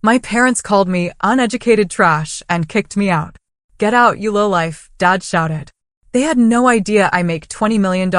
My parents called me uneducated trash and kicked me out. "Get out, you lowlife," Dad shouted. They had no idea I make $20 million,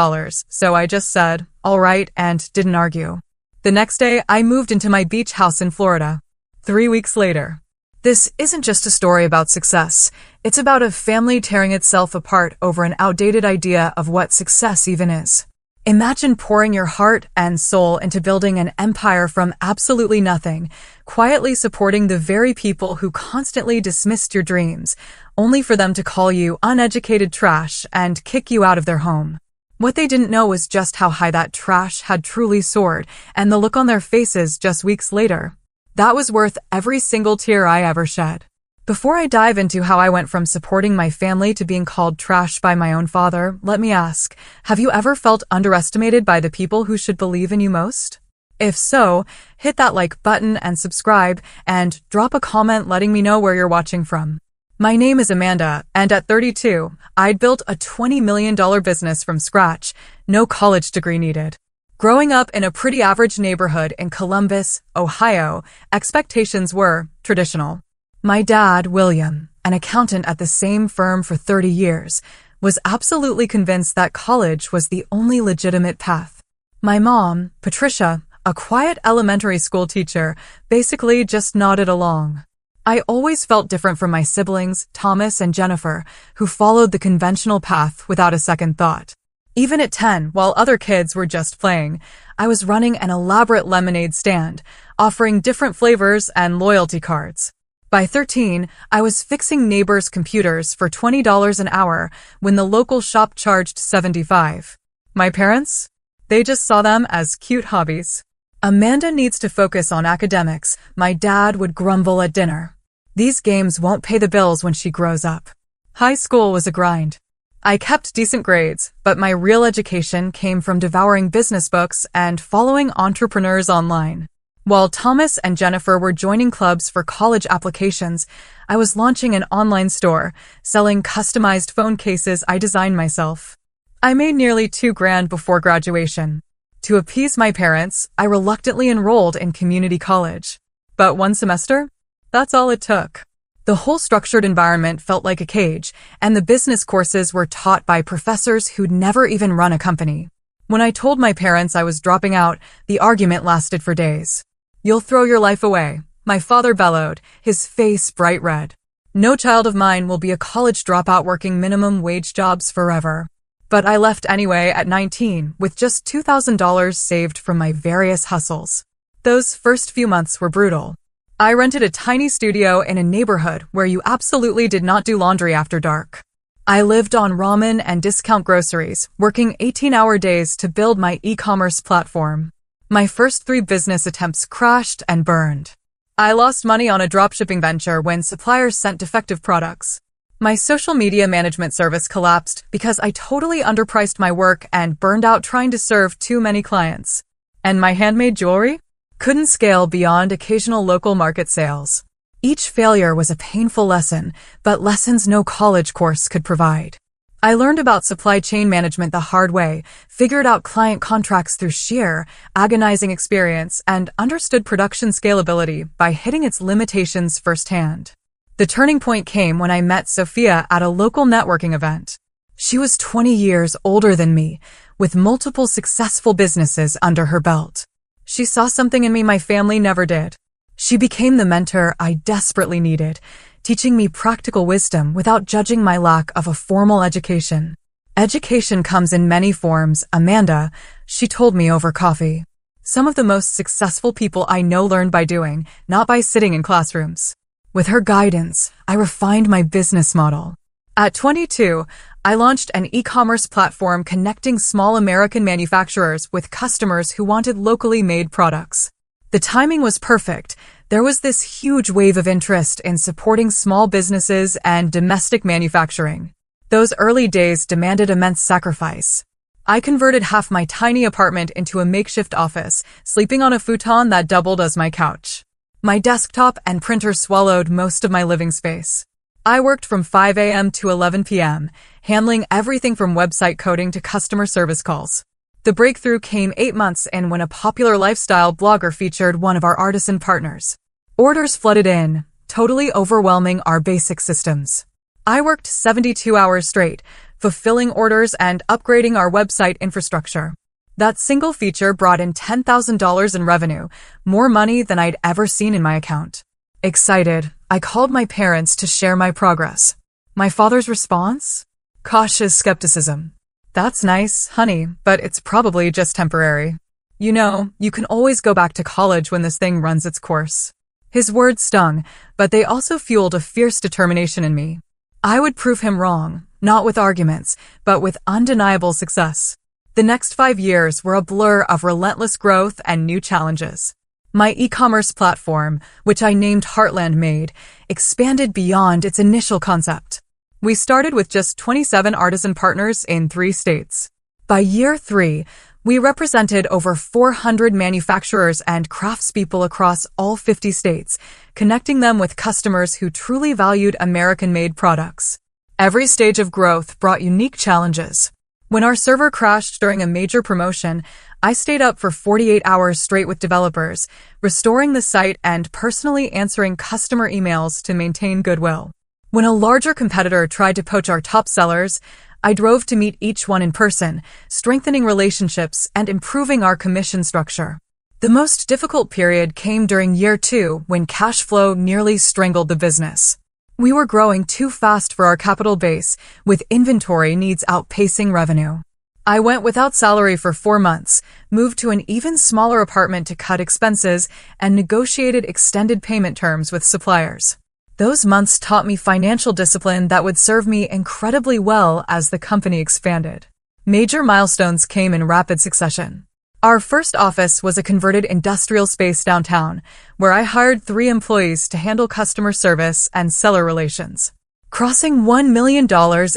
so I just said, "All right," and didn't argue. The next day, I moved into my beach house in Florida. 3 weeks later. This isn't just a story about success. It's about a family tearing itself apart over an outdated idea of what success even is. Imagine pouring your heart and soul into building an empire from absolutely nothing, quietly supporting the very people who constantly dismissed your dreams, only for them to call you uneducated trash and kick you out of their home. What they didn't know was just how high that trash had truly soared, and the look on their faces just weeks later. That was worth every single tear I ever shed. Before I dive into how I went from supporting my family to being called trash by my own father, let me ask, have you ever felt underestimated by the people who should believe in you most? If so, hit that like button and subscribe, and drop a comment letting me know where you're watching from. My name is Amanda, and at 32, I'd built a $20 million business from scratch, no college degree needed. Growing up in a pretty average neighborhood in Columbus, Ohio, expectations were traditional. My dad, William, an accountant at the same firm for 30 years, was absolutely convinced that college was the only legitimate path. My mom, Patricia, a quiet elementary school teacher, basically just nodded along. I always felt different from my siblings, Thomas and Jennifer, who followed the conventional path without a second thought. Even at 10, while other kids were just playing, I was running an elaborate lemonade stand, offering different flavors and loyalty cards. By 13, I was fixing neighbors' computers for $20 an hour when the local shop charged $75. My parents? They just saw them as cute hobbies. "Amanda needs to focus on academics," my dad would grumble at dinner. "These games won't pay the bills when she grows up." High school was a grind. I kept decent grades, but my real education came from devouring business books and following entrepreneurs online. While Thomas and Jennifer were joining clubs for college applications, I was launching an online store, selling customized phone cases I designed myself. I made nearly $2,000 before graduation. To appease my parents, I reluctantly enrolled in community college. But one semester? That's all it took. The whole structured environment felt like a cage, and the business courses were taught by professors who'd never even run a company. When I told my parents I was dropping out, the argument lasted for days. "You'll throw your life away," my father bellowed, his face bright red. "No child of mine will be a college dropout working minimum wage jobs forever." But I left anyway at 19, with just $2,000 saved from my various hustles. Those first few months were brutal. I rented a tiny studio in a neighborhood where you absolutely did not do laundry after dark. I lived on ramen and discount groceries, working 18-hour days to build my e-commerce platform. My first 3 business attempts crashed and burned. I lost money on a dropshipping venture when suppliers sent defective products. My social media management service collapsed because I totally underpriced my work and burned out trying to serve too many clients. And my handmade jewelry? Couldn't scale beyond occasional local market sales. Each failure was a painful lesson, but lessons no college course could provide. I learned about supply chain management the hard way, figured out client contracts through sheer, agonizing experience, and understood production scalability by hitting its limitations firsthand. The turning point came when I met Sophia at a local networking event. She was 20 years older than me, with multiple successful businesses under her belt. She saw something in me my family never did. She became the mentor I desperately needed, teaching me practical wisdom without judging my lack of a formal education. "Education comes in many forms, Amanda," she told me over coffee. "Some of the most successful people I know learn by doing, not by sitting in classrooms." With her guidance, I refined my business model. At 22, I launched an e-commerce platform connecting small American manufacturers with customers who wanted locally made products. The timing was perfect. There was this huge wave of interest in supporting small businesses and domestic manufacturing. Those early days demanded immense sacrifice. I converted half my tiny apartment into a makeshift office, sleeping on a futon that doubled as my couch. My desktop and printer swallowed most of my living space. I worked from 5 a.m. to 11 p.m., handling everything from website coding to customer service calls. The breakthrough came 8 months in when a popular lifestyle blogger featured one of our artisan partners. Orders flooded in, totally overwhelming our basic systems. I worked 72 hours straight, fulfilling orders and upgrading our website infrastructure. That single feature brought in $10,000 in revenue, more money than I'd ever seen in my account. Excited, I called my parents to share my progress. My father's response? Cautious skepticism. That's nice, honey, but it's probably just temporary. You know, you can always go back to college when this thing runs its course. His words stung, but they also fueled a fierce determination in me. I would prove him wrong, not with arguments, but with undeniable success. The next 5 years were a blur of relentless growth and new challenges. My e-commerce platform, which I named Heartland Made, expanded beyond its initial concept. We started with just 27 artisan partners in 3 states. By year 3, we represented over 400 manufacturers and craftspeople across all 50 states, connecting them with customers who truly valued American-made products. Every stage of growth brought unique challenges. When our server crashed during a major promotion, I stayed up for 48 hours straight with developers, restoring the site and personally answering customer emails to maintain goodwill. When a larger competitor tried to poach our top sellers, I drove to meet each one in person, strengthening relationships and improving our commission structure. The most difficult period came during year 2 when cash flow nearly strangled the business. We were growing too fast for our capital base, with inventory needs outpacing revenue. I went without salary for 4 months, moved to an even smaller apartment to cut expenses, and negotiated extended payment terms with suppliers. Those months taught me financial discipline that would serve me incredibly well as the company expanded. Major milestones came in rapid succession. Our first office was a converted industrial space downtown, where I hired 3 employees to handle customer service and seller relations. Crossing $1 million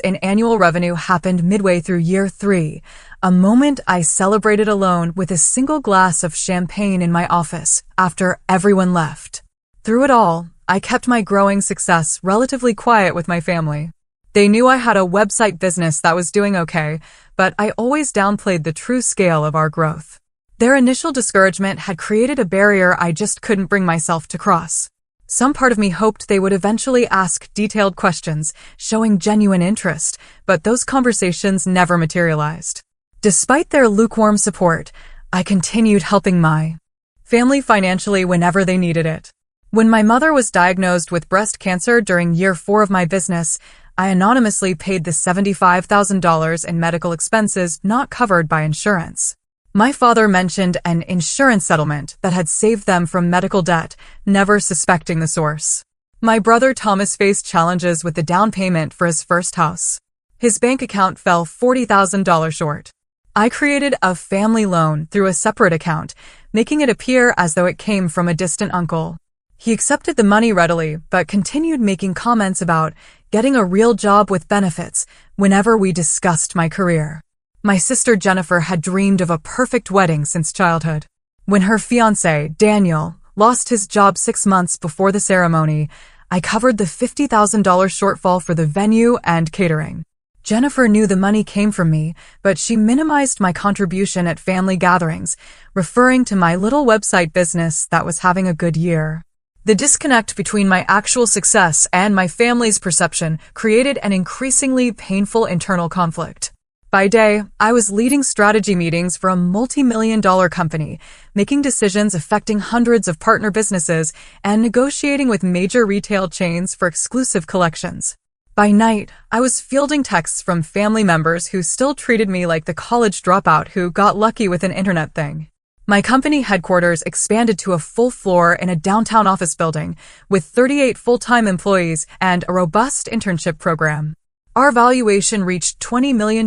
in annual revenue happened midway through year 3, a moment I celebrated alone with a single glass of champagne in my office after everyone left. Through it all, I kept my growing success relatively quiet with my family. They knew I had a website business that was doing okay, but I always downplayed the true scale of our growth. Their initial discouragement had created a barrier I just couldn't bring myself to cross. Some part of me hoped they would eventually ask detailed questions, showing genuine interest, but those conversations never materialized. Despite their lukewarm support, I continued helping my family financially whenever they needed it. When my mother was diagnosed with breast cancer during year 4 of my business, I anonymously paid the $75,000 in medical expenses not covered by insurance. My father mentioned an insurance settlement that had saved them from medical debt, never suspecting the source. My brother Thomas faced challenges with the down payment for his first house. His bank account fell $40,000 short. I created a family loan through a separate account, making it appear as though it came from a distant uncle. He accepted the money readily, but continued making comments about getting a real job with benefits whenever we discussed my career. My sister Jennifer had dreamed of a perfect wedding since childhood. When her fiancé, Daniel, lost his job 6 months before the ceremony, I covered the $50,000 shortfall for the venue and catering. Jennifer knew the money came from me, but she minimized my contribution at family gatherings, referring to my little website business that was having a good year. The disconnect between my actual success and my family's perception created an increasingly painful internal conflict. By day, I was leading strategy meetings for a multi-million-dollar company, making decisions affecting hundreds of partner businesses, and negotiating with major retail chains for exclusive collections. By night, I was fielding texts from family members who still treated me like the college dropout who got lucky with an internet thing. My company headquarters expanded to a full floor in a downtown office building, with 38 full-time employees and a robust internship program. Our valuation reached $20 million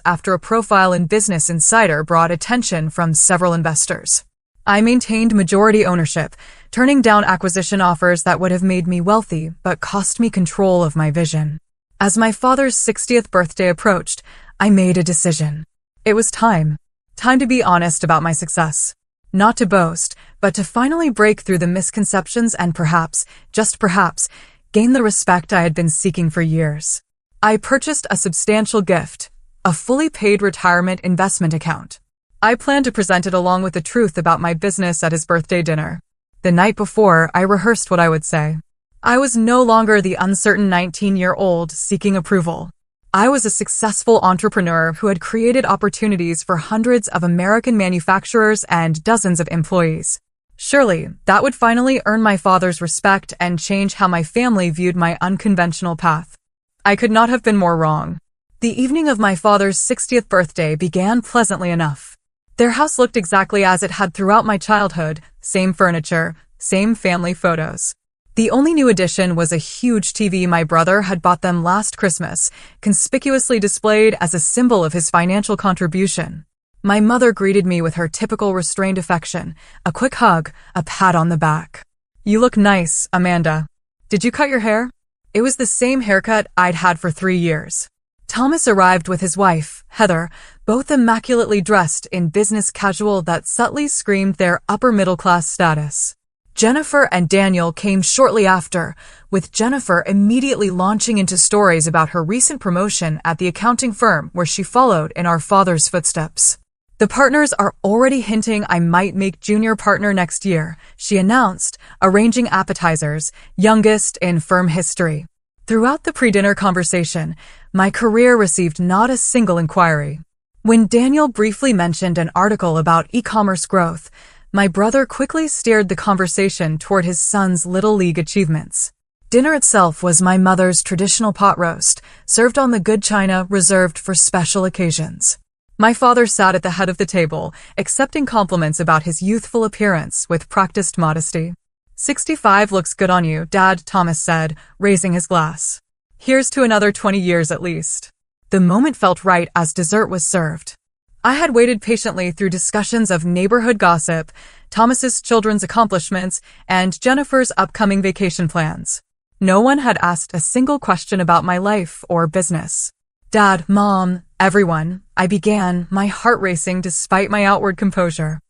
after a profile in Business Insider brought attention from several investors. I maintained majority ownership, turning down acquisition offers that would have made me wealthy but cost me control of my vision. As my father's 60th birthday approached, I made a decision. It was time. Time to be honest about my success. Not to boast, but to finally break through the misconceptions and perhaps, just perhaps, gain the respect I had been seeking for years. I purchased a substantial gift, a fully paid retirement investment account. I planned to present it along with the truth about my business at his birthday dinner. The night before, I rehearsed what I would say. I was no longer the uncertain 19-year-old seeking approval. I was a successful entrepreneur who had created opportunities for hundreds of American manufacturers and dozens of employees. Surely, that would finally earn my father's respect and change how my family viewed my unconventional path. I could not have been more wrong. The evening of my father's 60th birthday began pleasantly enough. Their house looked exactly as it had throughout my childhood, same furniture, same family photos. The only new addition was a huge TV my brother had bought them last Christmas, conspicuously displayed as a symbol of his financial contribution. My mother greeted me with her typical restrained affection, a quick hug, a pat on the back. "You look nice, Amanda. Did you cut your hair?" It was the same haircut I'd had for 3 years. Thomas arrived with his wife, Heather, both immaculately dressed in business casual that subtly screamed their upper-middle-class status. Jennifer and Daniel came shortly after, with Jennifer immediately launching into stories about her recent promotion at the accounting firm where she followed in our father's footsteps. "The partners are already hinting I might make junior partner next year," she announced, arranging appetizers, youngest in firm history. Throughout the pre-dinner conversation, my career received not a single inquiry. When Daniel briefly mentioned an article about e-commerce growth, my brother quickly steered the conversation toward his son's Little League achievements. Dinner itself was my mother's traditional pot roast, served on the good china reserved for special occasions. My father sat at the head of the table, accepting compliments about his youthful appearance with practiced modesty. "65 looks good on you, Dad," Thomas said, raising his glass. "Here's to another 20 years at least." The moment felt right as dessert was served. I had waited patiently through discussions of neighborhood gossip, Thomas's children's accomplishments, and Jennifer's upcoming vacation plans. No one had asked a single question about my life or business. "Dad, Mom, everyone," I began, my heart racing despite my outward composure.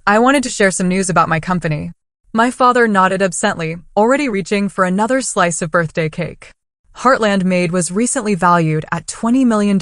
"I wanted to share some news about my company." My father nodded absently, already reaching for another slice of birthday cake. "Heartland Made was recently valued at $20 million,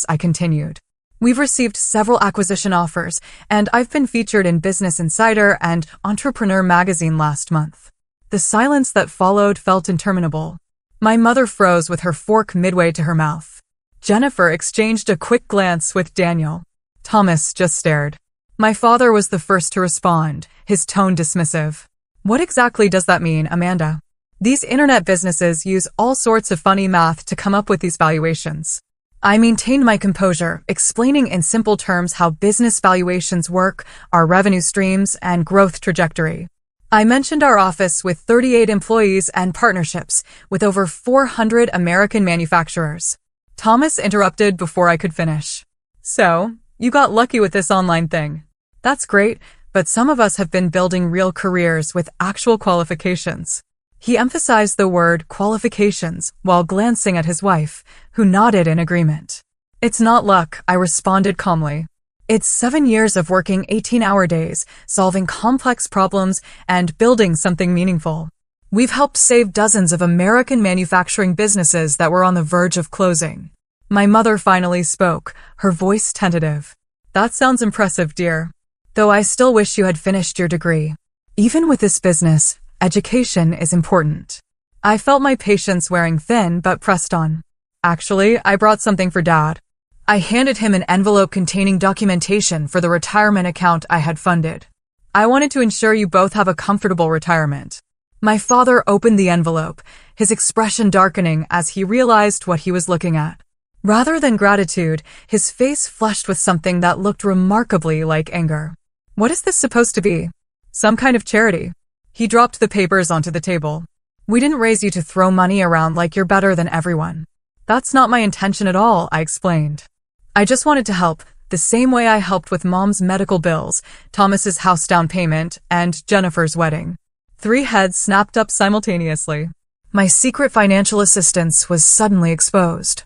I continued. "We've received several acquisition offers, and I've been featured in Business Insider and Entrepreneur magazine last month." The silence that followed felt interminable. My mother froze with her fork midway to her mouth. Jennifer exchanged a quick glance with Daniel. Thomas just stared. My father was the first to respond, his tone dismissive. "What exactly does that mean, Amanda? These internet businesses use all sorts of funny math to come up with these valuations." I maintained my composure, explaining in simple terms how business valuations work, our revenue streams, and growth trajectory. I mentioned our office with 38 employees and partnerships with over 400 American manufacturers. Thomas interrupted before I could finish. "So, you got lucky with this online thing. That's great, but some of us have been building real careers with actual qualifications." He emphasized the word qualifications while glancing at his wife, who nodded in agreement. "It's not luck," I responded calmly. "It's 7 years of working 18-hour days, solving complex problems, and building something meaningful. We've helped save dozens of American manufacturing businesses that were on the verge of closing." My mother finally spoke, her voice tentative. "That sounds impressive, dear. Though I still wish you had finished your degree. Even with this business, education is important." I felt my patience wearing thin but pressed on. "Actually, I brought something for Dad." I handed him an envelope containing documentation for the retirement account I had funded. "I wanted to ensure you both have a comfortable retirement." My father opened the envelope, his expression darkening as he realized what he was looking at. Rather than gratitude, his face flushed with something that looked remarkably like anger. "What is this supposed to be? Some kind of charity?" He dropped the papers onto the table. "We didn't raise you to throw money around like you're better than everyone." "That's not my intention at all," I explained. "I just wanted to help, the same way I helped with Mom's medical bills, Thomas's house down payment, and Jennifer's wedding." 3 heads snapped up simultaneously. My secret financial assistance was suddenly exposed.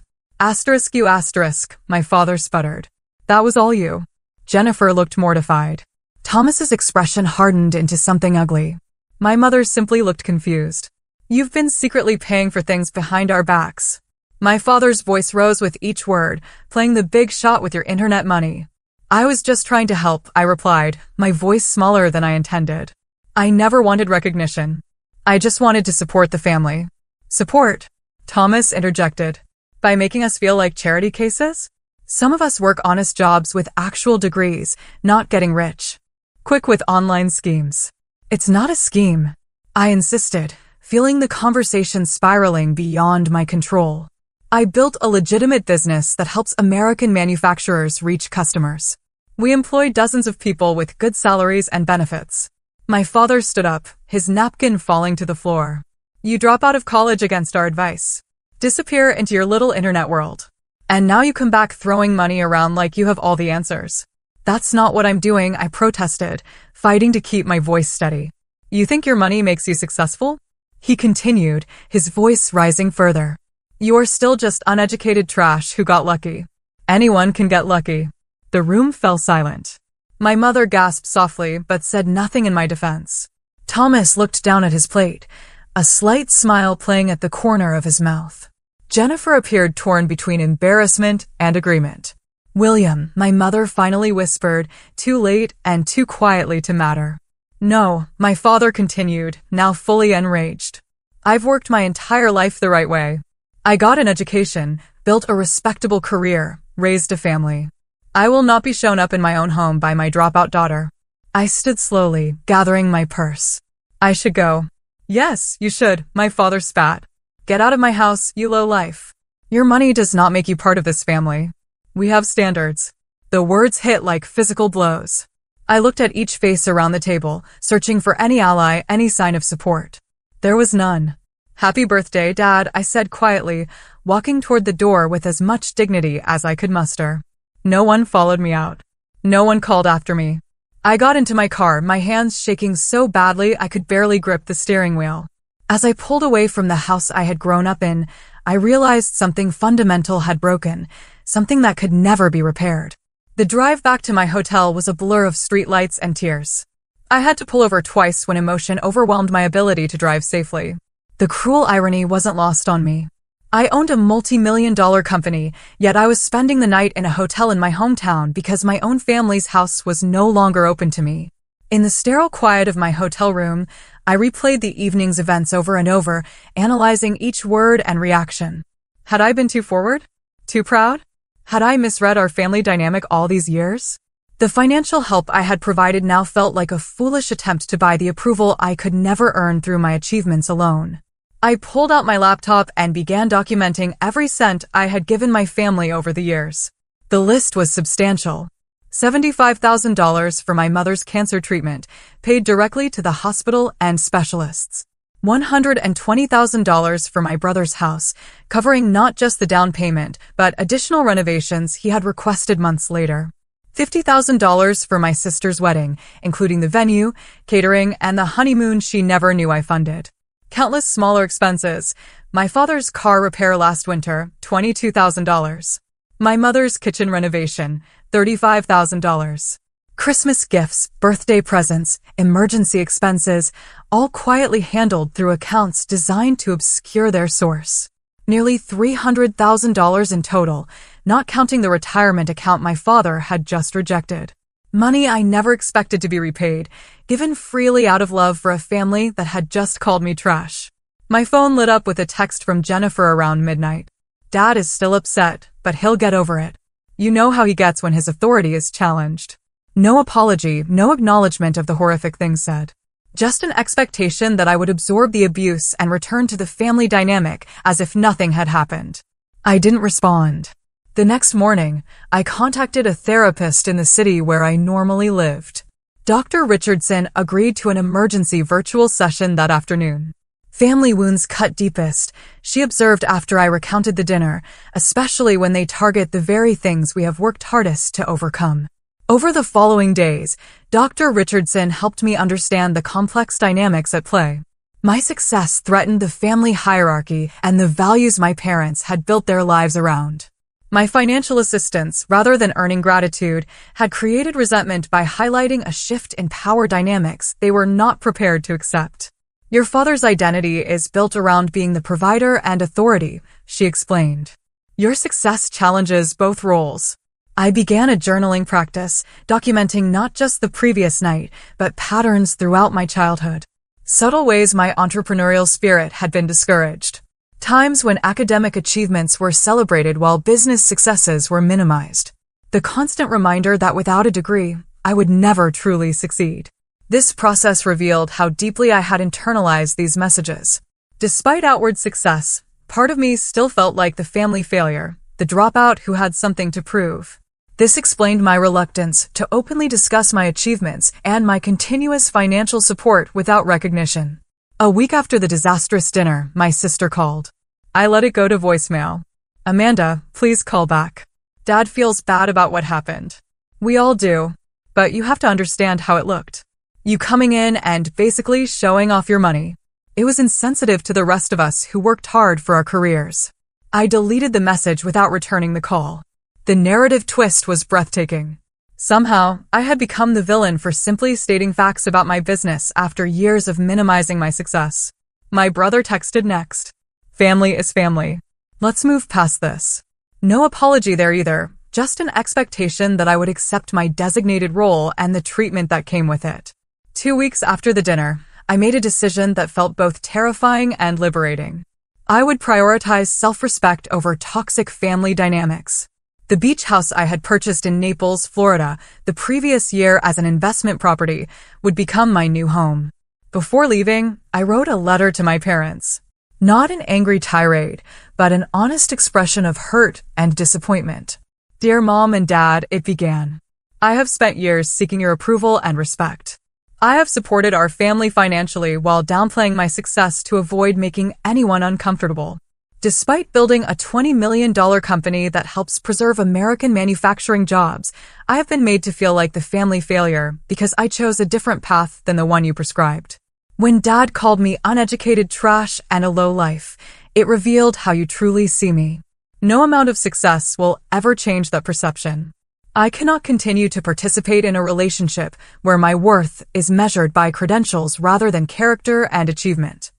"You asterisk," my father sputtered. "That was all you." Jennifer looked mortified. Thomas's expression hardened into something ugly. My mother simply looked confused. "You've been secretly paying for things behind our backs." My father's voice rose with each word, playing the big shot with your internet money. "I was just trying to help," I replied, my voice smaller than I intended. I never wanted recognition. I just wanted to support the family. Support? Thomas interjected. By making us feel like charity cases? Some of us work honest jobs with actual degrees, not getting rich. Quick with online schemes. It's not a scheme. I insisted, feeling the conversation spiraling beyond my control. I built a legitimate business that helps American manufacturers reach customers. We employ dozens of people with good salaries and benefits. My father stood up, his napkin falling to the floor. You drop out of college against our advice. Disappear into your little internet world. And now you come back throwing money around like you have all the answers. That's not what I'm doing, I protested, fighting to keep my voice steady. You think your money makes you successful? He continued, his voice rising further. You're still just uneducated trash who got lucky. Anyone can get lucky. The room fell silent. My mother gasped softly but said nothing in my defense. Thomas looked down at his plate, a slight smile playing at the corner of his mouth. Jennifer appeared torn between embarrassment and agreement. William, my mother finally whispered, too late and too quietly to matter. No, my father continued, now fully enraged. I've worked my entire life the right way. I got an education, built a respectable career, raised a family. I will not be shown up in my own home by my dropout daughter. I stood slowly, gathering my purse. I should go. Yes, you should, my father spat. Get out of my house, you low life. Your money does not make you part of this family. We have standards. The words hit like physical blows. I looked at each face around the table, searching for any ally, any sign of support. There was none. Happy birthday, Dad, I said quietly, walking toward the door with as much dignity as I could muster. No one followed me out. No one called after me. I got into my car, my hands shaking so badly I could barely grip the steering wheel. As I pulled away from the house I had grown up in, I realized something fundamental had broken, something that could never be repaired. The drive back to my hotel was a blur of streetlights and tears. I had to pull over twice when emotion overwhelmed my ability to drive safely. The cruel irony wasn't lost on me. I owned a multi-million-dollar company, yet I was spending the night in a hotel in my hometown because my own family's house was no longer open to me. In the sterile quiet of my hotel room, I replayed the evening's events over and over, analyzing each word and reaction. Had I been too forward? Too proud? Had I misread our family dynamic all these years? The financial help I had provided now felt like a foolish attempt to buy the approval I could never earn through my achievements alone. I pulled out my laptop and began documenting every cent I had given my family over the years. The list was substantial. $75,000 for my mother's cancer treatment, paid directly to the hospital and specialists. $120,000 for my brother's house, covering not just the down payment, but additional renovations he had requested months later. $50,000 for my sister's wedding, including the venue, catering, and the honeymoon she never knew I funded. Countless smaller expenses. My father's car repair last winter, $22,000. My mother's kitchen renovation, $35,000. Christmas gifts, birthday presents, emergency expenses, all quietly handled through accounts designed to obscure their source. Nearly $300,000 in total, not counting the retirement account my father had just rejected. Money I never expected to be repaid, given freely out of love for a family that had just called me trash. My phone lit up with a text from Jennifer around midnight. Dad is still upset, but he'll get over it. You know how he gets when his authority is challenged. No apology, no acknowledgement of the horrific things said. Just an expectation that I would absorb the abuse and return to the family dynamic as if nothing had happened. I didn't respond. The next morning, I contacted a therapist in the city where I normally lived. Dr. Richardson agreed to an emergency virtual session that afternoon. Family wounds cut deepest, she observed after I recounted the dinner, especially when they target the very things we have worked hardest to overcome. Over the following days, Dr. Richardson helped me understand the complex dynamics at play. My success threatened the family hierarchy and the values my parents had built their lives around. My financial assistance, rather than earning gratitude, had created resentment by highlighting a shift in power dynamics they were not prepared to accept. Your father's identity is built around being the provider and authority, she explained. Your success challenges both roles. I began a journaling practice, documenting not just the previous night, but patterns throughout my childhood. Subtle ways my entrepreneurial spirit had been discouraged. Times when academic achievements were celebrated while business successes were minimized. The constant reminder that without a degree, I would never truly succeed. This process revealed how deeply I had internalized these messages. Despite outward success, part of me still felt like the family failure, the dropout who had something to prove. This explained my reluctance to openly discuss my achievements and my continuous financial support without recognition. A week after the disastrous dinner, my sister called. I let it go to voicemail. Amanda, please call back. Dad feels bad about what happened. We all do, but you have to understand how it looked. You coming in and basically showing off your money. It was insensitive to the rest of us who worked hard for our careers. I deleted the message without returning the call. The narrative twist was breathtaking. Somehow, I had become the villain for simply stating facts about my business after years of minimizing my success. My brother texted next. Family is family. Let's move past this. No apology there either, just an expectation that I would accept my designated role and the treatment that came with it. 2 weeks after the dinner, I made a decision that felt both terrifying and liberating. I would prioritize self-respect over toxic family dynamics. The beach house I had purchased in Naples, Florida, the previous year as an investment property, would become my new home. Before leaving, I wrote a letter to my parents. Not an angry tirade, but an honest expression of hurt and disappointment. Dear Mom and Dad, it began. I have spent years seeking your approval and respect. I have supported our family financially while downplaying my success to avoid making anyone uncomfortable. Despite building a $20 million company that helps preserve American manufacturing jobs, I have been made to feel like the family failure because I chose a different path than the one you prescribed. When Dad called me uneducated trash and a low life, it revealed how you truly see me. No amount of success will ever change that perception. I cannot continue to participate in a relationship where my worth is measured by credentials rather than character and achievement.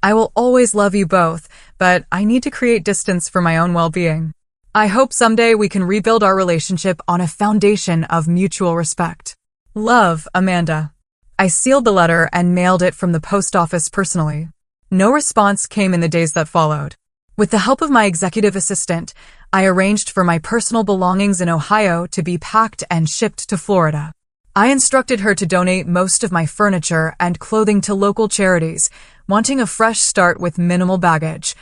I will always love you both, but I need to create distance for my own well-being. I hope someday we can rebuild our relationship on a foundation of mutual respect. Love, Amanda. I sealed the letter and mailed it from the post office personally. No response came in the days that followed. With the help of my executive assistant, I arranged for my personal belongings in Ohio to be packed and shipped to Florida. I instructed her to donate most of my furniture and clothing to local charities, wanting a fresh start with minimal baggage,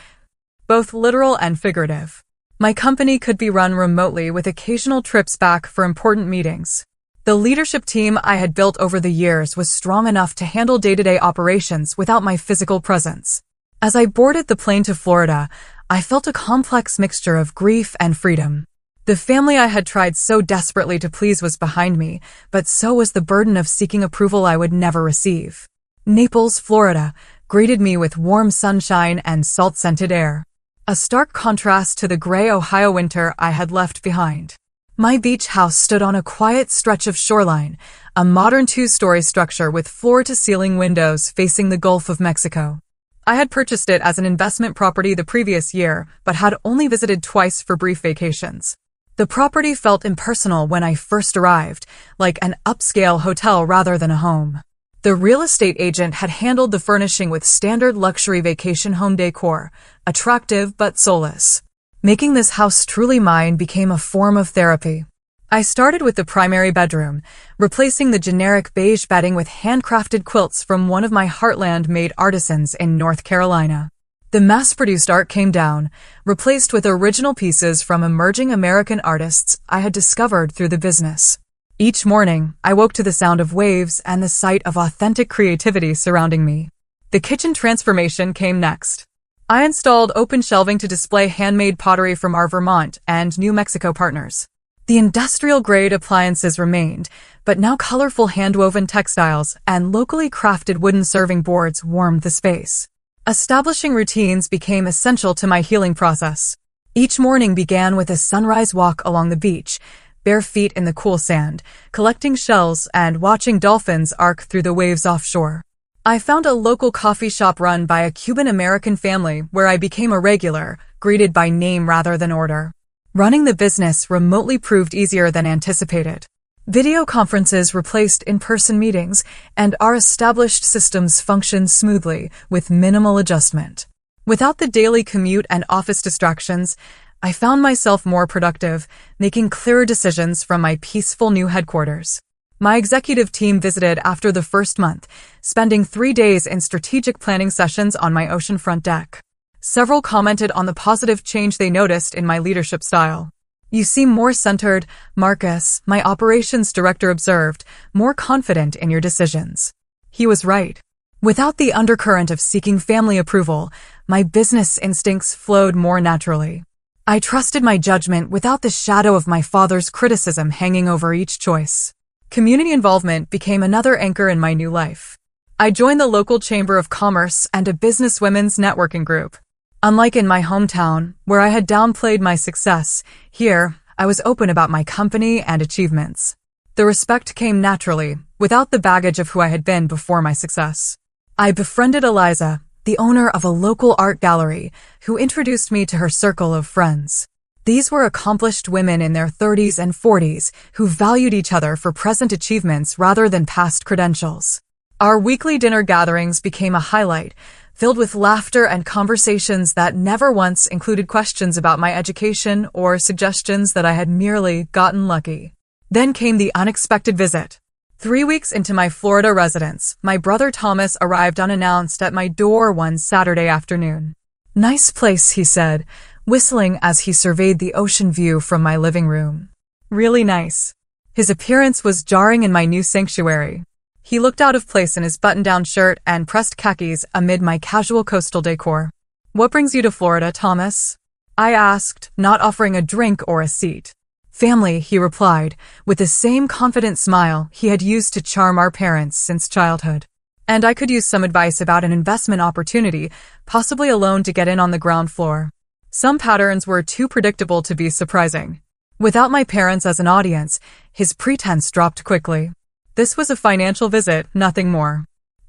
both literal and figurative. My company could be run remotely with occasional trips back for important meetings. The leadership team I had built over the years was strong enough to handle day-to-day operations without my physical presence. As I boarded the plane to Florida, I felt a complex mixture of grief and freedom. The family I had tried so desperately to please was behind me, but so was the burden of seeking approval I would never receive. Naples, Florida, greeted me with warm sunshine and salt-scented air. A stark contrast to the gray Ohio winter I had left behind. My beach house stood on a quiet stretch of shoreline, a modern 2-story structure with floor-to-ceiling windows facing the Gulf of Mexico. I had purchased it as an investment property the previous year, but had only visited twice for brief vacations. The property felt impersonal when I first arrived, like an upscale hotel rather than a home. The real estate agent had handled the furnishing with standard luxury vacation home decor, attractive but soulless. Making this house truly mine became a form of therapy. I started with the primary bedroom, replacing the generic beige bedding with handcrafted quilts from one of my Heartland-made artisans in North Carolina. The mass-produced art came down, replaced with original pieces from emerging American artists I had discovered through the business. Each morning, I woke to the sound of waves and the sight of authentic creativity surrounding me. The kitchen transformation came next. I installed open shelving to display handmade pottery from our Vermont and New Mexico partners. The industrial-grade appliances remained, but now colorful hand-woven textiles and locally crafted wooden serving boards warmed the space. Establishing routines became essential to my healing process. Each morning began with a sunrise walk along the beach, bare feet in the cool sand, collecting shells and watching dolphins arc through the waves offshore. I found a local coffee shop run by a Cuban-American family where I became a regular, greeted by name rather than order. Running the business remotely proved easier than anticipated. Video conferences replaced in-person meetings, and our established systems functioned smoothly with minimal adjustment. Without the daily commute and office distractions, I found myself more productive, making clearer decisions from my peaceful new headquarters. My executive team visited after the first month, spending 3 days in strategic planning sessions on my oceanfront deck. Several commented on the positive change they noticed in my leadership style. "You seem more centered, Marcus," my operations director observed, "more confident in your decisions." He was right. Without the undercurrent of seeking family approval, my business instincts flowed more naturally. I trusted my judgment without the shadow of my father's criticism hanging over each choice. Community involvement became another anchor in my new life. I joined the local chamber of commerce and a business women's networking group. Unlike in my hometown, where I had downplayed my success, here, I was open about my company and achievements. The respect came naturally, without the baggage of who I had been before my success. I befriended Eliza, the owner of a local art gallery, who introduced me to her circle of friends. These were accomplished women in their 30s and 40s who valued each other for present achievements rather than past credentials. Our weekly dinner gatherings became a highlight, filled with laughter and conversations that never once included questions about my education or suggestions that I had merely gotten lucky. Then came the unexpected visit. 3 weeks into my Florida residence, my brother Thomas arrived unannounced at my door one Saturday afternoon. "Nice place," he said, whistling as he surveyed the ocean view from my living room. "Really nice." His appearance was jarring in my new sanctuary. He looked out of place in his button-down shirt and pressed khakis amid my casual coastal decor. "What brings you to Florida, Thomas?" I asked, not offering a drink or a seat. "Family," he replied, with the same confident smile he had used to charm our parents since childhood. "And I could use some advice about an investment opportunity, possibly a loan to get in on the ground floor." Some patterns were too predictable to be surprising. Without my parents as an audience, his pretense dropped quickly. This was a financial visit, nothing more.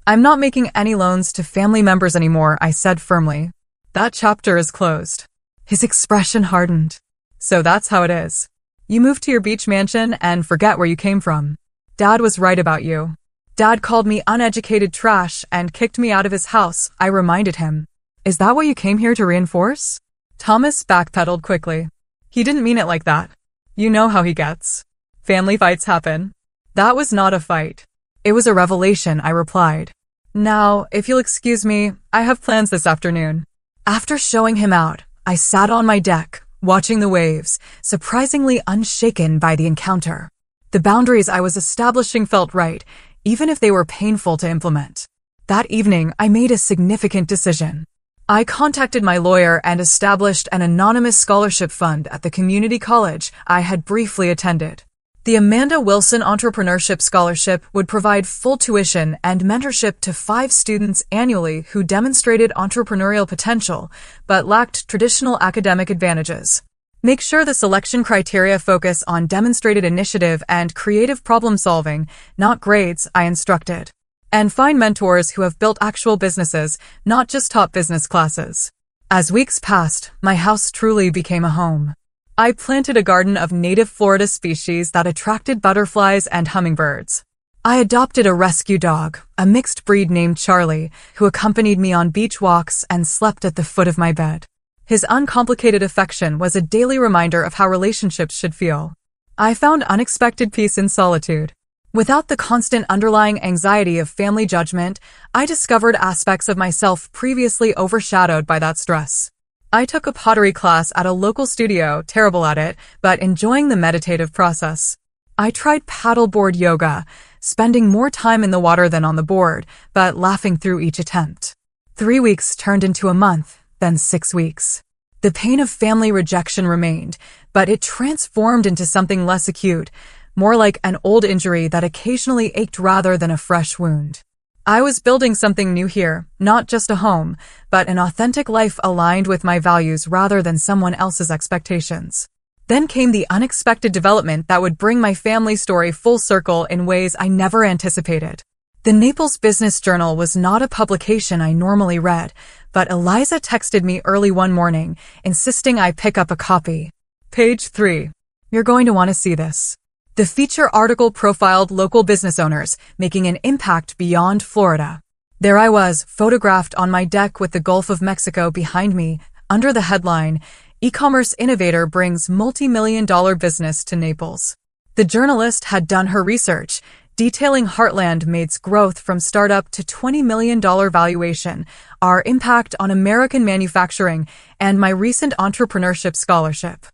"I'm not making any loans to family members anymore," I said firmly. "That chapter is closed." His expression hardened. "So that's how it is. You move to your beach mansion and forget where you came from. Dad was right about you." "Dad called me uneducated trash and kicked me out of his house," I reminded him. "Is that what you came here to reinforce?" Thomas backpedaled quickly. "He didn't mean it like that. You know how he gets. Family fights happen." "That was not a fight. It was a revelation," I replied. "Now, if you'll excuse me, I have plans this afternoon." After showing him out, I sat on my deck, watching the waves, surprisingly unshaken by the encounter. The boundaries I was establishing felt right, even if they were painful to implement. That evening, I made a significant decision. I contacted my lawyer and established an anonymous scholarship fund at the community college I had briefly attended. The Amanda Wilson Entrepreneurship Scholarship would provide full tuition and mentorship to 5 students annually who demonstrated entrepreneurial potential but lacked traditional academic advantages. Make sure the selection criteria focus on demonstrated initiative and creative problem solving, not grades, I instructed. And find mentors who have built actual businesses, not just top business classes. As weeks passed, my house truly became a home. I planted a garden of native Florida species that attracted butterflies and hummingbirds. I adopted a rescue dog, a mixed breed named Charlie, who accompanied me on beach walks and slept at the foot of my bed. His uncomplicated affection was a daily reminder of how relationships should feel. I found unexpected peace in solitude. Without the constant underlying anxiety of family judgment, I discovered aspects of myself previously overshadowed by that stress. I took a pottery class at a local studio, terrible at it, but enjoying the meditative process. I tried paddleboard yoga, spending more time in the water than on the board, but laughing through each attempt. 3 weeks turned into a month, then 6 weeks. The pain of family rejection remained, but it transformed into something less acute, more like an old injury that occasionally ached rather than a fresh wound. I was building something new here, not just a home, but an authentic life aligned with my values rather than someone else's expectations. Then came the unexpected development that would bring my family story full circle in ways I never anticipated. The Naples Business Journal was not a publication I normally read, but Eliza texted me early one morning, insisting I pick up a copy. Page 3. You're going to want to see this. The feature article profiled local business owners making an impact beyond Florida. There I was, photographed on my deck with the Gulf of Mexico behind me, under the headline, E-commerce innovator brings multi-million-dollar business to Naples. The journalist had done her research, detailing Heartland Made's growth from startup to $20 million valuation, our impact on American manufacturing, and my recent entrepreneurship scholarship.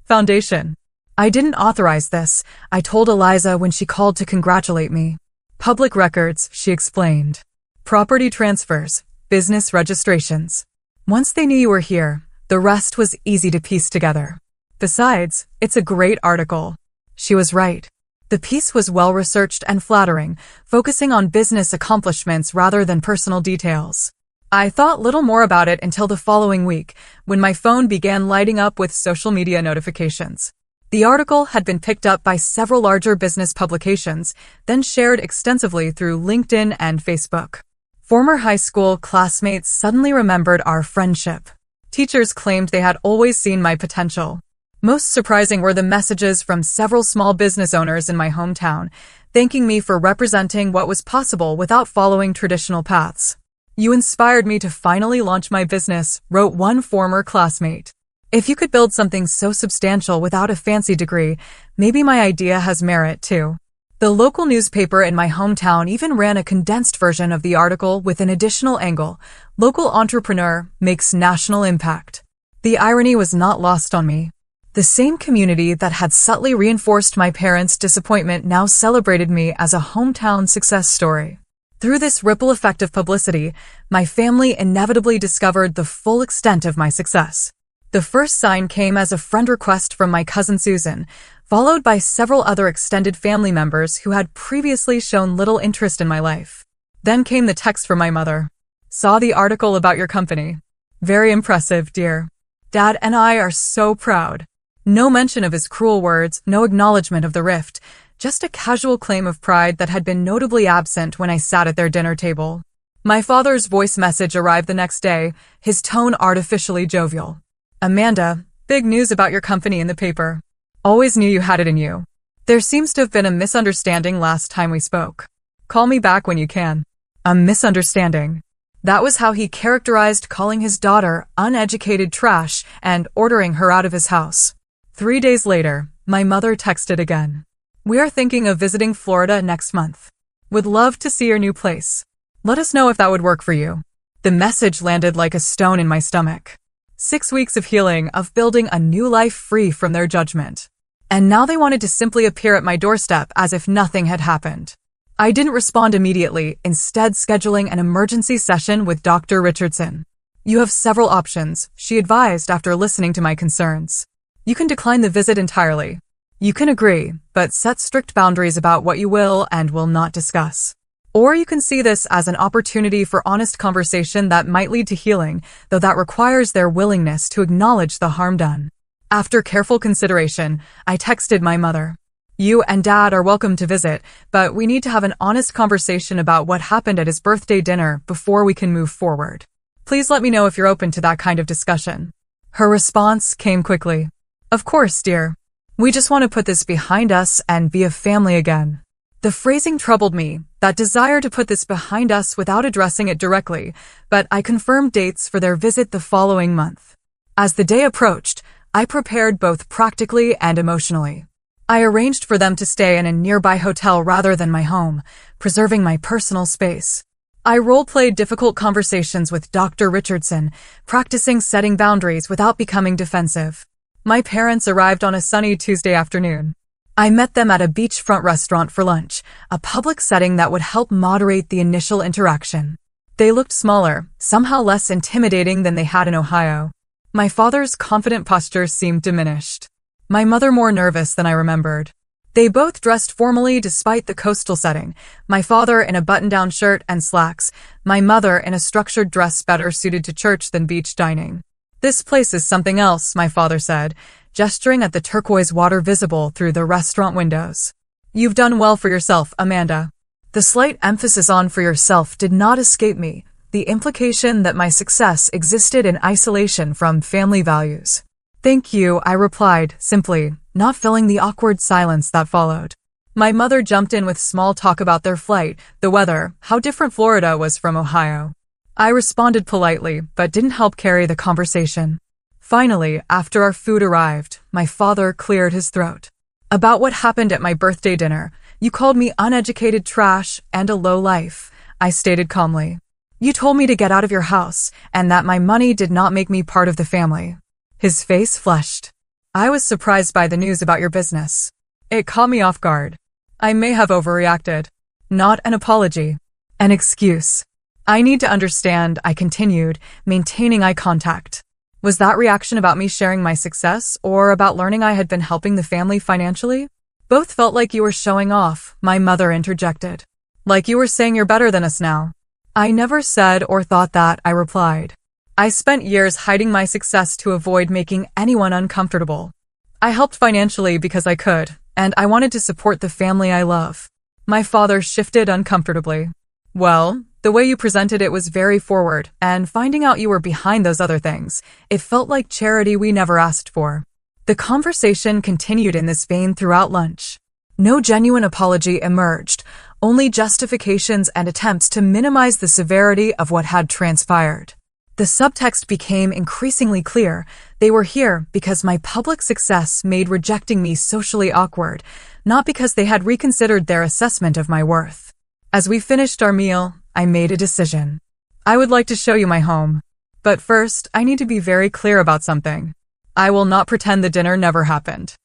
Foundation. I didn't authorize this, I told Eliza when she called to congratulate me. Public records, she explained. Property transfers, business registrations. Once they knew you were here, the rest was easy to piece together. Besides, it's a great article. She was right. The piece was well-researched and flattering, focusing on business accomplishments rather than personal details. I thought little more about it until the following week, when my phone began lighting up with social media notifications. The article had been picked up by several larger business publications, then shared extensively through LinkedIn and Facebook. Former high school classmates suddenly remembered our friendship. Teachers claimed they had always seen my potential. Most surprising were the messages from several small business owners in my hometown, thanking me for representing what was possible without following traditional paths. You inspired me to finally launch my business, wrote one former classmate. If you could build something so substantial without a fancy degree, maybe my idea has merit too. The local newspaper in my hometown even ran a condensed version of the article with an additional angle. Local entrepreneur makes national impact. The irony was not lost on me. The same community that had subtly reinforced my parents' disappointment now celebrated me as a hometown success story. Through this ripple effect of publicity, my family inevitably discovered the full extent of my success. The first sign came as a friend request from my cousin Susan, followed by several other extended family members who had previously shown little interest in my life. Then came the text from my mother. Saw the article about your company. Very impressive, dear. Dad and I are so proud. No mention of his cruel words, no acknowledgement of the rift, just a casual claim of pride that had been notably absent when I sat at their dinner table. My father's voice message arrived the next day, his tone artificially jovial. Amanda, big news about your company in the paper. Always knew you had it in you. There seems to have been a misunderstanding last time we spoke. Call me back when you can. A misunderstanding. That was how he characterized calling his daughter uneducated trash and ordering her out of his house. 3 days later, my mother texted again. We are thinking of visiting Florida next month. Would love to see your new place. Let us know if that would work for you. The message landed like a stone in my stomach. 6 weeks of healing, of building a new life free from their judgment. And now they wanted to simply appear at my doorstep as if nothing had happened. I didn't respond immediately, instead scheduling an emergency session with Dr. Richardson. You have several options, she advised after listening to my concerns. You can decline the visit entirely. You can agree, but set strict boundaries about what you will and will not discuss. Or you can see this as an opportunity for honest conversation that might lead to healing, though that requires their willingness to acknowledge the harm done. After careful consideration, I texted my mother. You and Dad are welcome to visit, but we need to have an honest conversation about what happened at his birthday dinner before we can move forward. Please let me know if you're open to that kind of discussion. Her response came quickly. Of course, dear. We just want to put this behind us and be a family again. The phrasing troubled me, that desire to put this behind us without addressing it directly, but I confirmed dates for their visit the following month. As the day approached, I prepared both practically and emotionally. I arranged for them to stay in a nearby hotel rather than my home, preserving my personal space. I role-played difficult conversations with Dr. Richardson, practicing setting boundaries without becoming defensive. My parents arrived on a sunny Tuesday afternoon. I met them at a beachfront restaurant for lunch, a public setting that would help moderate the initial interaction. They looked smaller, somehow less intimidating than they had in Ohio. My father's confident posture seemed diminished. My mother more nervous than I remembered. They both dressed formally despite the coastal setting, my father in a button-down shirt and slacks, my mother in a structured dress better suited to church than beach dining. This place is something else, my father said, gesturing at the turquoise water visible through the restaurant windows. You've done well for yourself, Amanda. The slight emphasis on for yourself did not escape me, the implication that my success existed in isolation from family values. Thank you, I replied, simply, not filling the awkward silence that followed. My mother jumped in with small talk about their flight, the weather, how different Florida was from Ohio. I responded politely, but didn't help carry the conversation. Finally, after our food arrived, my father cleared his throat. About what happened at my birthday dinner, you called me uneducated trash and a low life, I stated calmly. You told me to get out of your house, and that my money did not make me part of the family. His face flushed. I was surprised by the news about your business. It caught me off guard. I may have overreacted. Not an apology. An excuse. I need to understand, I continued, maintaining eye contact. Was that reaction about me sharing my success, or about learning I had been helping the family financially? Both felt like you were showing off, my mother interjected. Like you were saying you're better than us now. I never said or thought that, I replied. I spent years hiding my success to avoid making anyone uncomfortable. I helped financially because I could, and I wanted to support the family I love. My father shifted uncomfortably. Well, the way you presented it was very forward, and finding out you were behind those other things, it felt like charity we never asked for. The conversation continued in this vein throughout lunch. No genuine apology emerged, only justifications and attempts to minimize the severity of what had transpired. The subtext became increasingly clear. They were here because my public success made rejecting me socially awkward, not because they had reconsidered their assessment of my worth. As we finished our meal, I made a decision. I would like to show you my home. But first, I need to be very clear about something. I will not pretend the dinner never happened.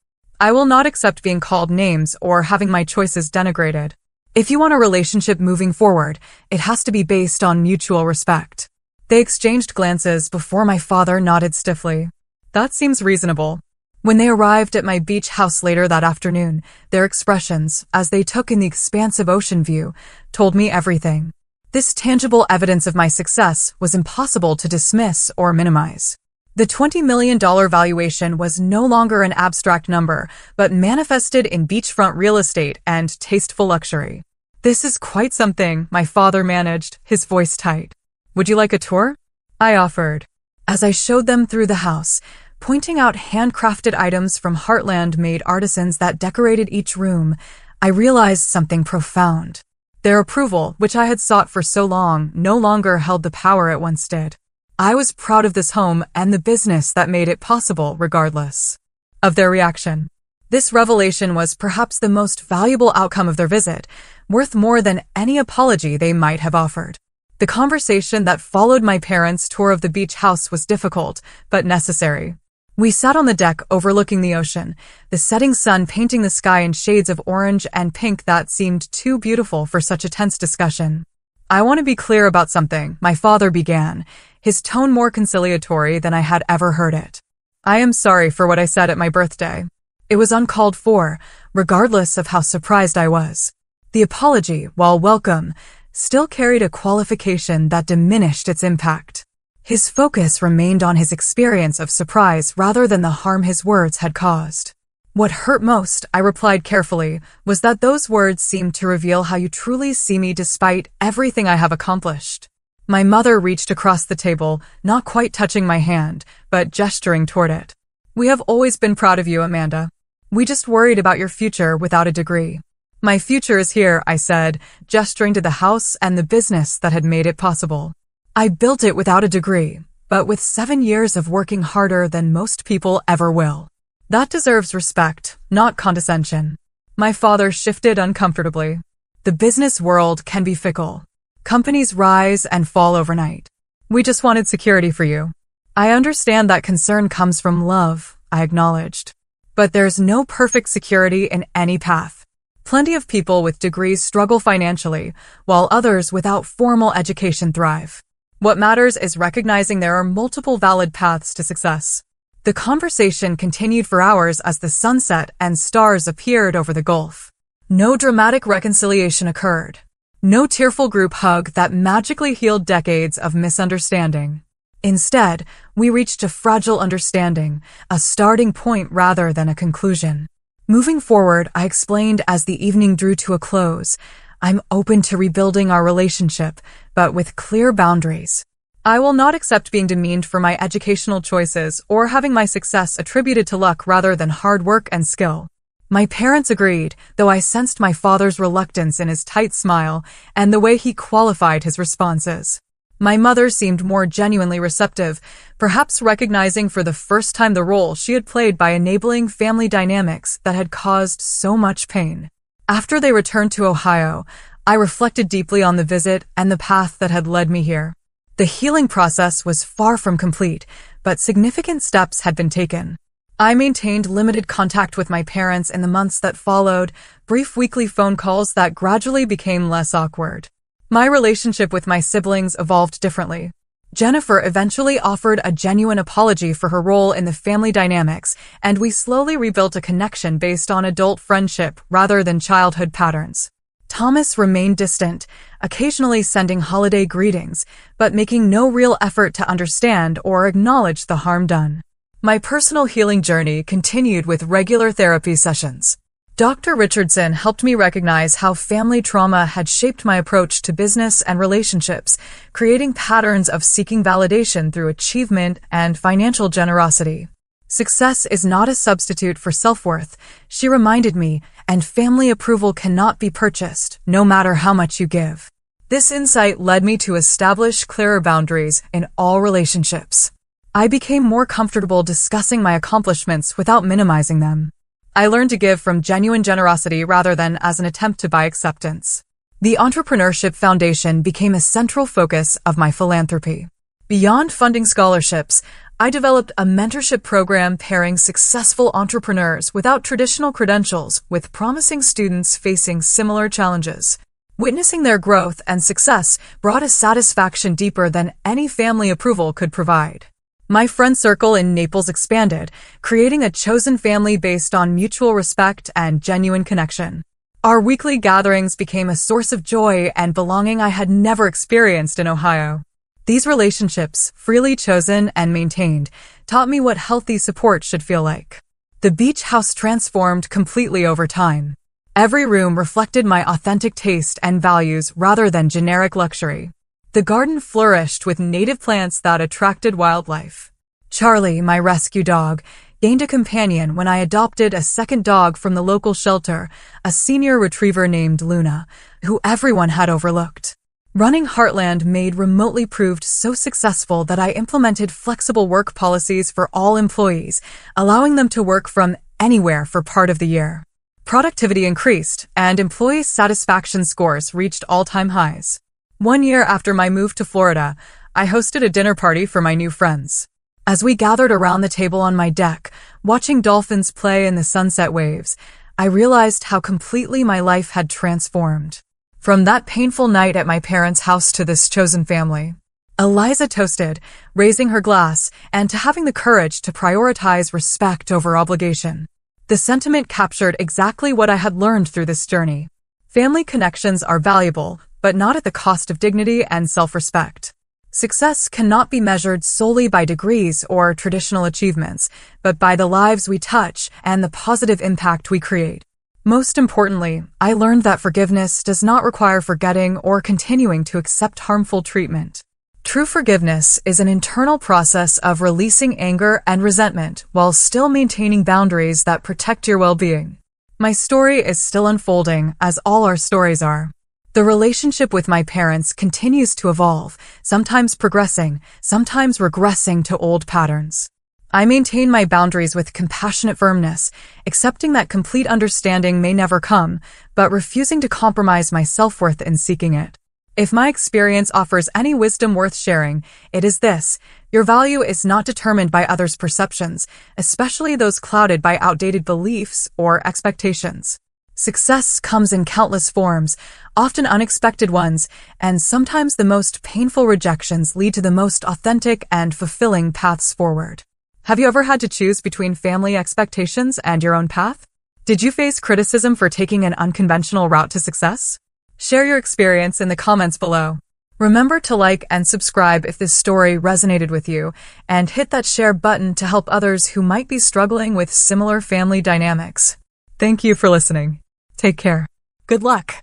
I will not accept being called names or having my choices denigrated. If you want a relationship moving forward, it has to be based on mutual respect. They exchanged glances before my father nodded stiffly. That seems reasonable. When they arrived at my beach house later that afternoon, their expressions, as they took in the expansive ocean view, told me everything. This tangible evidence of my success was impossible to dismiss or minimize. The $20 million valuation was no longer an abstract number, but manifested in beachfront real estate and tasteful luxury. This is quite something, my father managed, his voice tight. Would you like a tour? I offered. As I showed them through the house, pointing out handcrafted items from Heartland-made artisans that decorated each room, I realized something profound. Their approval, which I had sought for so long, no longer held the power it once did. I was proud of this home and the business that made it possible, regardless of their reaction. This revelation was perhaps the most valuable outcome of their visit, worth more than any apology they might have offered. The conversation that followed my parents' tour of the beach house was difficult, but necessary. We sat on the deck overlooking the ocean, the setting sun painting the sky in shades of orange and pink that seemed too beautiful for such a tense discussion. I want to be clear about something, my father began, his tone more conciliatory than I had ever heard it. I am sorry for what I said at my birthday. It was uncalled for, regardless of how surprised I was. The apology, while welcome, still carried a qualification that diminished its impact. His focus remained on his experience of surprise rather than the harm his words had caused. What hurt most, I replied carefully, was that those words seemed to reveal how you truly see me despite everything I have accomplished. My mother reached across the table, not quite touching my hand, but gesturing toward it. We have always been proud of you, Amanda. We just worried about your future without a degree. My future is here, I said, gesturing to the house and the business that had made it possible. I built it without a degree, but with 7 years of working harder than most people ever will. That deserves respect, not condescension. My father shifted uncomfortably. The business world can be fickle. Companies rise and fall overnight. We just wanted security for you. I understand that concern comes from love, I acknowledged. But there's no perfect security in any path. Plenty of people with degrees struggle financially, while others without formal education thrive. What matters is recognizing there are multiple valid paths to success. The conversation continued for hours as the sun set and stars appeared over the gulf. No dramatic reconciliation occurred. No tearful group hug that magically healed decades of misunderstanding. Instead, we reached a fragile understanding, a starting point rather than a conclusion. Moving forward, I explained as the evening drew to a close, I'm open to rebuilding our relationship, but with clear boundaries. I will not accept being demeaned for my educational choices or having my success attributed to luck rather than hard work and skill. My parents agreed, though I sensed my father's reluctance in his tight smile and the way he qualified his responses. My mother seemed more genuinely receptive, perhaps recognizing for the first time the role she had played by enabling family dynamics that had caused so much pain. After they returned to Ohio, I reflected deeply on the visit and the path that had led me here. The healing process was far from complete, but significant steps had been taken. I maintained limited contact with my parents in the months that followed, brief weekly phone calls that gradually became less awkward. My relationship with my siblings evolved differently. Jennifer eventually offered a genuine apology for her role in the family dynamics, and we slowly rebuilt a connection based on adult friendship rather than childhood patterns. Thomas remained distant, occasionally sending holiday greetings, but making no real effort to understand or acknowledge the harm done. My personal healing journey continued with regular therapy sessions. Dr. Richardson helped me recognize how family trauma had shaped my approach to business and relationships, creating patterns of seeking validation through achievement and financial generosity. Success is not a substitute for self-worth, she reminded me, and family approval cannot be purchased, no matter how much you give. This insight led me to establish clearer boundaries in all relationships. I became more comfortable discussing my accomplishments without minimizing them. I learned to give from genuine generosity rather than as an attempt to buy acceptance. The Entrepreneurship Foundation became a central focus of my philanthropy. Beyond funding scholarships, I developed a mentorship program pairing successful entrepreneurs without traditional credentials with promising students facing similar challenges. Witnessing their growth and success brought a satisfaction deeper than any family approval could provide. My friend circle in Naples expanded, creating a chosen family based on mutual respect and genuine connection. Our weekly gatherings became a source of joy and belonging I had never experienced in Ohio. These relationships, freely chosen and maintained, taught me what healthy support should feel like. The beach house transformed completely over time. Every room reflected my authentic taste and values rather than generic luxury. The garden flourished with native plants that attracted wildlife. Charlie, my rescue dog, gained a companion when I adopted a second dog from the local shelter, a senior retriever named Luna, who everyone had overlooked. Running Heartland Made remotely proved so successful that I implemented flexible work policies for all employees, allowing them to work from anywhere for part of the year. Productivity increased, and employee satisfaction scores reached all-time highs. 1 year after my move to Florida, I hosted a dinner party for my new friends. As we gathered around the table on my deck, watching dolphins play in the sunset waves, I realized how completely my life had transformed. From that painful night at my parents' house to this chosen family. Eliza toasted, raising her glass, and to having the courage to prioritize respect over obligation. The sentiment captured exactly what I had learned through this journey. Family connections are valuable, but not at the cost of dignity and self-respect. Success cannot be measured solely by degrees or traditional achievements, but by the lives we touch and the positive impact we create. Most importantly, I learned that forgiveness does not require forgetting or continuing to accept harmful treatment. True forgiveness is an internal process of releasing anger and resentment while still maintaining boundaries that protect your well-being. My story is still unfolding, as all our stories are. The relationship with my parents continues to evolve, sometimes progressing, sometimes regressing to old patterns. I maintain my boundaries with compassionate firmness, accepting that complete understanding may never come, but refusing to compromise my self-worth in seeking it. If my experience offers any wisdom worth sharing, it is this: your value is not determined by others' perceptions, especially those clouded by outdated beliefs or expectations. Success comes in countless forms, often unexpected ones, and sometimes the most painful rejections lead to the most authentic and fulfilling paths forward. Have you ever had to choose between family expectations and your own path? Did you face criticism for taking an unconventional route to success? Share your experience in the comments below. Remember to like and subscribe if this story resonated with you, and hit that share button to help others who might be struggling with similar family dynamics. Thank you for listening. Take care. Good luck.